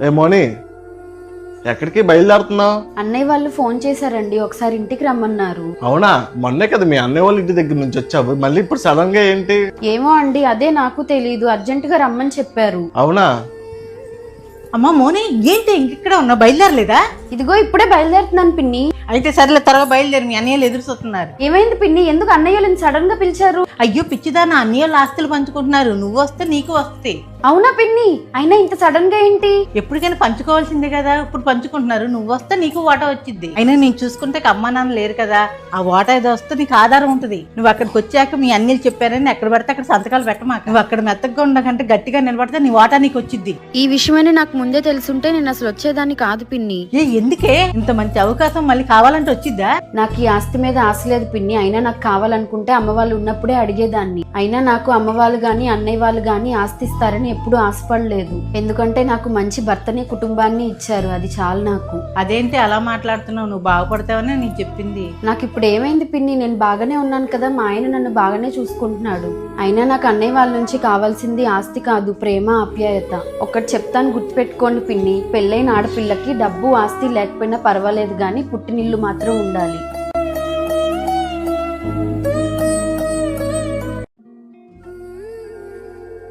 ఏ మోని, ఎక్కడికి బయలుదేరుతున్నావు? అన్నయ్య వాళ్ళు ఫోన్ చేశారండి, ఒకసారి ఇంటికి రమ్మన్నారు. అవునా? మొన్నే కదా మీ అన్నయ్య వాళ్ళ ఇంటి దగ్గర నుంచి వచ్చావు, మళ్ళీ ఇప్పుడు సడన్ గా ఏంటి? ఏమో అండి, అదే నాకు తెలీదు, అర్జెంట్ గా రమ్మని చెప్పారు. అవునా? అమ్మ మోని, ఏంటి ఇంకెక్కడ ఉన్నా? బయలుదేరలేదా? ఇదిగో ఇప్పుడే బయలుదేరుతున్నాను పిన్ని. అయితే సరేలే, త్వరగా బయలుదేరి, మీ అన్నయ్యలు ఎదురు చూస్తున్నారు. ఏమైంది పిన్ని, ఎందుకు అన్నయ్యలను సడన్ గా పిలిచారు? అయ్యో పిచ్చిదా, నా అన్నయ్యలు ఆస్తులు పంచుకుంటున్నారు, నువ్వు వస్తే నీకు వస్తాయి. అవునా పిన్ని, అయినా ఇంత సడన్ గా ఏంటి? ఎప్పటికైనా పంచుకోవాల్సిందే కదా, ఇప్పుడు పంచుకుంటున్నారు, నువ్వు వస్తే నీకు వాటా వచ్చింది. అయినా నేను చూసుకుంటే అమ్మా నాన్న లేరు కదా, ఆ వాటా ఏదో వస్తే నీకు ఆధారం ఉంటుంది. నువ్వు అక్కడికి వచ్చాక మీ అన్నయ్యలు చెప్పారని ఎక్కడ పడితే అక్కడ సంతకాలు పెట్టమాక. నువ్వు అక్కడ మెత్తగా ఉండకంటే గట్టిగా నిలబడితే నీ వాటా నీకు వచ్చింది. ఈ విషయమని నాకు ముందే తెలుసుంటే నేను అసలు వచ్చేదాన్ని కాదు పిన్ని. ఎందుకే ఇంత మంచి అవకాశం మళ్ళీ కావాలంటే వచ్చిద్దా? నాకు ఈ ఆస్తి మీద ఆశ లేదు పిన్ని, అయినా నాకు కావాలనుకుంటే అమ్మ వాళ్ళు ఉన్నప్పుడే అడిగేదాన్ని. అయినా నాకు అమ్మ వాళ్ళు గాని అన్నయ్య వాళ్ళు గాని ఆస్తి ఇస్తారని ఎప్పుడు ఆశపడలేదు, ఎందుకంటే నాకు మంచి భర్తని కుటుంబాన్ని ఇచ్చారు, అది చాలు నాకు. అదేంటి అలా మాట్లాడుతున్నావు? నువ్వు బాగుపడతావని నేను చెప్పింది. నాకు ఇప్పుడు ఏమైంది పిన్ని, నేను బాగానే ఉన్నాను కదా, మా ఆయన నన్ను బాగానే చూసుకుంటున్నాడు. అయినా నాకు అన్నయ్య వాళ్ళ నుంచి కావాల్సింది ఆస్తి కాదు, ప్రేమ ఆప్యాయత. ఒకటి చెప్తాను, గుర్తుపెట్టుకోండి పిన్ని, పెళ్ళైన ఆడపిల్లకి డబ్బు ఆస్తి లేకపోయినా పర్వాలేదు గాని పుట్టినిల్లు మాత్రం ఉండాలి.